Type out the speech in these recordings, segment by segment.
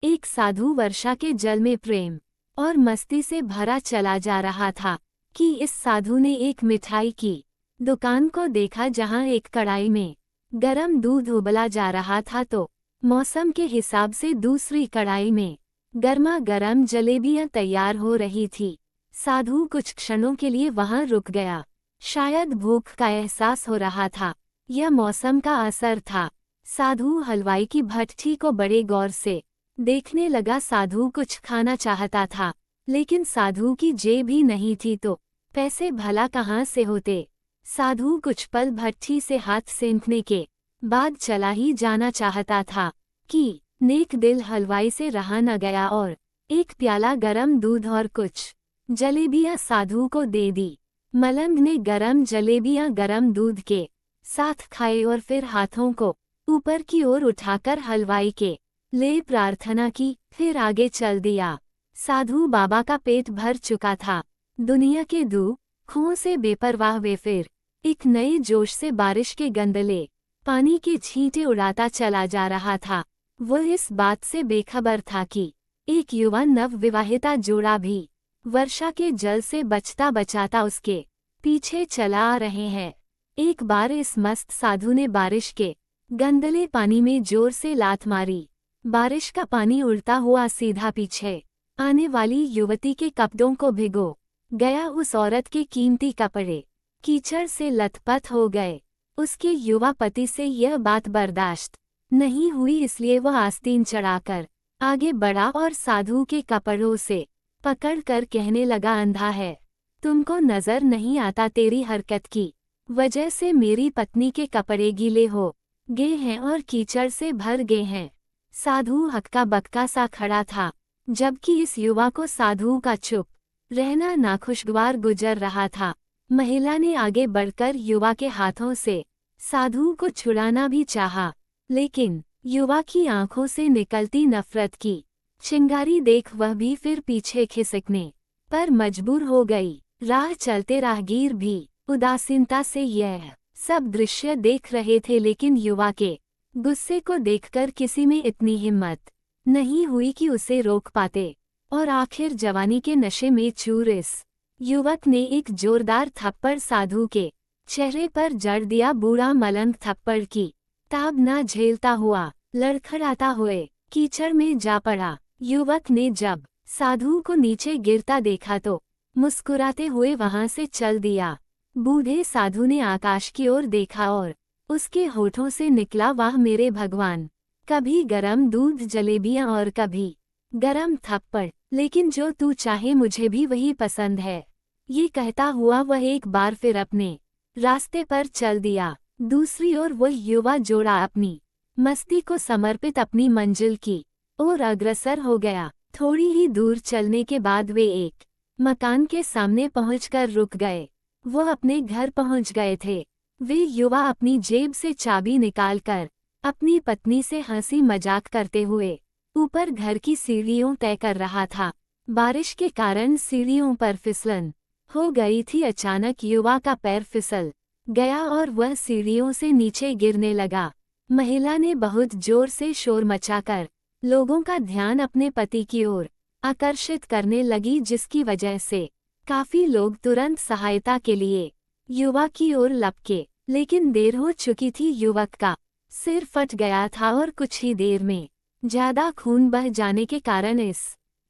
एक साधु वर्षा के जल में प्रेम और मस्ती से भरा चला जा रहा था कि इस साधु ने एक मिठाई की दुकान को देखा जहां एक कढ़ाई में गरम दूध उबला जा रहा था तो मौसम के हिसाब से दूसरी कढ़ाई में गर्मा गर्म जलेबियां तैयार हो रही थी। साधु कुछ क्षणों के लिए वहां रुक गया। शायद भूख का एहसास हो रहा था, यह मौसम का असर था। साधु हलवाई की भट्ठी को बड़े गौर से देखने लगा। साधु कुछ खाना चाहता था, लेकिन साधु की जेब ही नहीं थी तो पैसे भला कहाँ से होते। साधु कुछ पल भट्ठी से हाथ सेंकने के बाद चला ही जाना चाहता था कि नेक दिल हलवाई से रहा न गया और एक प्याला गरम दूध और कुछ जलेबियां साधु को दे दी। मलंग ने गरम जलेबियां गरम दूध के साथ खाए और फिर हाथों को ऊपर की ओर उठाकर हलवाई के लिए प्रार्थना की, फिर आगे चल दिया। साधु बाबा का पेट भर चुका था। दुनिया के दुखों से बेपरवाह वे फिर एक नए जोश से बारिश के गंदले पानी के छींटे उड़ाता चला जा रहा था। वह इस बात से बेखबर था कि एक युवा नवविवाहिता जोड़ा भी वर्षा के जल से बचता बचाता उसके पीछे चला आ रहे हैं। एक बार इस मस्त साधु ने बारिश के गंदले पानी में जोर से लात मारी। बारिश का पानी उड़ता हुआ सीधा पीछे आने वाली युवती के कपड़ों को भिगो गया। उस औरत के कीमती कपड़े कीचड़ से लथपथ हो गए। उसके युवा पति से यह बात बर्दाश्त नहीं हुई, इसलिए वह आस्तीन चढ़ाकर आगे बढ़ा और साधु के कपड़ों से पकड़कर कहने लगा, अंधा है, तुमको नजर नहीं आता तेरी हरकत की वजह से मेरी पत्नी के कपड़े गीले हो गए हैं और कीचड़ से भर गए हैं। साधु हक्का बक्का सा खड़ा था, जबकि इस युवा को साधु का चुप रहना नाखुशगवार गुजर रहा था। महिला ने आगे बढ़कर युवा के हाथों से साधु को छुड़ाना भी चाहा, लेकिन युवा की आंखों से निकलती नफरत की चिंगारी देख वह भी फिर पीछे खिसकने पर मजबूर हो गई। राह चलते राहगीर भी उदासीनता से यह सब दृश्य देख रहे थे, लेकिन युवा के गुस्से को देखकर किसी में इतनी हिम्मत नहीं हुई कि उसे रोक पाते। और आखिर जवानी के नशे में चूर इस युवक ने एक जोरदार थप्पड़ साधु के चेहरे पर जड़ दिया। बूढ़ा मलंग थप्पड़ की ताब न झेलता हुआ लड़खड़ाता हुए कीचड़ में जा पड़ा। युवक ने जब साधु को नीचे गिरता देखा तो मुस्कुराते हुए वहां से चल दिया। बूढ़े साधु ने आकाश की ओर देखा और उसके होठों से निकला, वाह मेरे भगवान, कभी गरम दूध जलेबियां और कभी गरम थप्पड़, लेकिन जो तू चाहे मुझे भी वही पसंद है। ये कहता हुआ वह एक बार फिर अपने रास्ते पर चल दिया। दूसरी ओर वह युवा जोड़ा अपनी मस्ती को समर्पित अपनी मंजिल की ओर अग्रसर हो गया। थोड़ी ही दूर चलने के बाद वे एक मकान के सामने पहुंचकर रुक गए। वह अपने घर पहुंच गए थे। वे युवा अपनी जेब से चाबी निकालकर अपनी पत्नी से हंसी मजाक करते हुए ऊपर घर की सीढ़ियों तय कर रहा था। बारिश के कारण सीढ़ियों पर फिसलन हो गई थी। अचानक युवा का पैर फिसल गया और वह सीढ़ियों से नीचे गिरने लगा। महिला ने बहुत जोर से शोर मचाकर लोगों का ध्यान अपने पति की ओर आकर्षित करने लगी, जिसकी वजह से काफी लोग तुरंत सहायता के लिए युवा की ओर लपके, लेकिन देर हो चुकी थी। युवक का सिर फट गया था और कुछ ही देर में ज्यादा खून बह जाने के कारण इस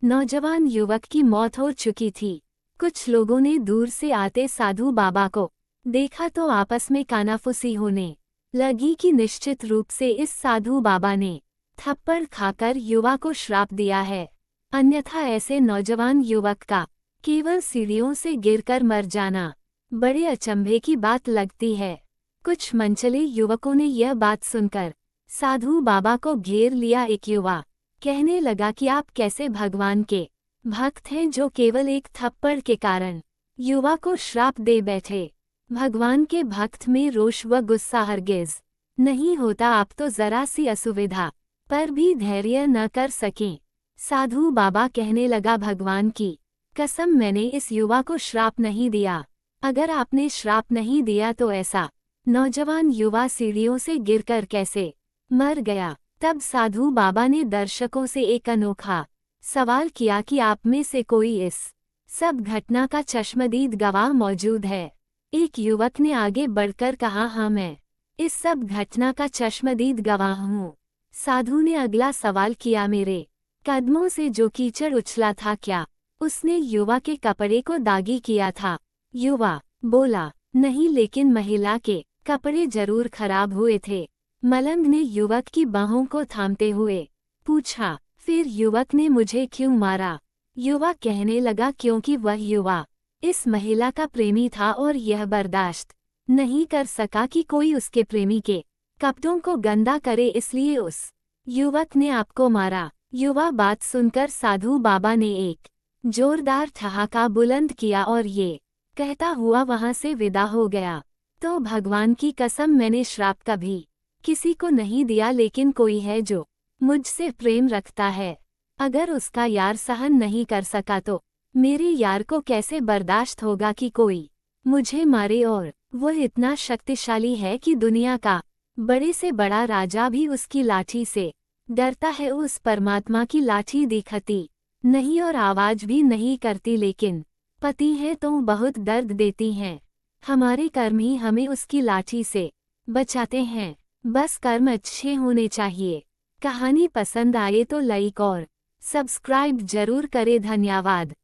नौजवान युवक की मौत हो चुकी थी। कुछ लोगों ने दूर से आते साधु बाबा को देखा तो आपस में कानाफूसी होने लगी कि निश्चित रूप से इस साधु बाबा ने थप्पड़ खाकर युवा को श्राप दिया है, अन्यथा ऐसे नौजवान युवक का केवल सीढ़ियों से गिरकर मर जाना बड़े अचंभे की बात लगती है। कुछ मनचले युवकों ने यह बात सुनकर साधु बाबा को घेर लिया। एक युवा कहने लगा कि आप कैसे भगवान के भक्त हैं जो केवल एक थप्पड़ के कारण युवा को श्राप दे बैठे। भगवान के भक्त में रोष व गुस्सा हरगिज नहीं होता। आप तो जरा सी असुविधा पर भी धैर्य न कर सकें। साधु बाबा कहने लगा, भगवान की कसम मैंने इस युवा को श्राप नहीं दिया। अगर आपने श्राप नहीं दिया तो ऐसा नौजवान युवा सीढ़ियों से गिरकर कैसे मर गया। तब साधु बाबा ने दर्शकों से एक अनोखा सवाल किया कि आप में से कोई इस सब घटना का चश्मदीद गवाह मौजूद है। एक युवक ने आगे बढ़कर कहा, हाँ, मैं इस सब घटना का चश्मदीद गवाह हूँ। साधु ने अगला सवाल किया, मेरे कदमों से जो कीचड़ उछला था, क्या उसने युवा के कपड़े को दागी किया था? युवा बोला, नहीं, लेकिन महिला के कपड़े जरूर खराब हुए थे। मलंग ने युवक की बाहों को थामते हुए पूछा, फिर युवक ने मुझे क्यों मारा? युवा कहने लगा, क्योंकि वह युवा इस महिला का प्रेमी था और यह बर्दाश्त नहीं कर सका कि कोई उसके प्रेमी के कपड़ों को गंदा करे, इसलिए उस युवक ने आपको मारा। युवा बात सुनकर साधु बाबा ने एक जोरदार ठहाका बुलंद किया और ये कहता हुआ वहां से विदा हो गया। तो भगवान की कसम, मैंने श्राप कभी किसी को नहीं दिया, लेकिन कोई है जो मुझसे प्रेम रखता है। अगर उसका यार सहन नहीं कर सका तो मेरे यार को कैसे बर्दाश्त होगा कि कोई मुझे मारे? और वो इतना शक्तिशाली है कि दुनिया का बड़े से बड़ा राजा भी उसकी लाठी से डरता है। उस परमात्मा की लाठी दिखती नहीं और आवाज भी नहीं करती, लेकिन पति है तो बहुत दर्द देती हैं। हमारे कर्म ही हमें उसकी लाठी से बचाते हैं। बस कर्म अच्छे होने चाहिए। कहानी पसंद आए तो लाइक और सब्सक्राइब जरूर करें। धन्यवाद।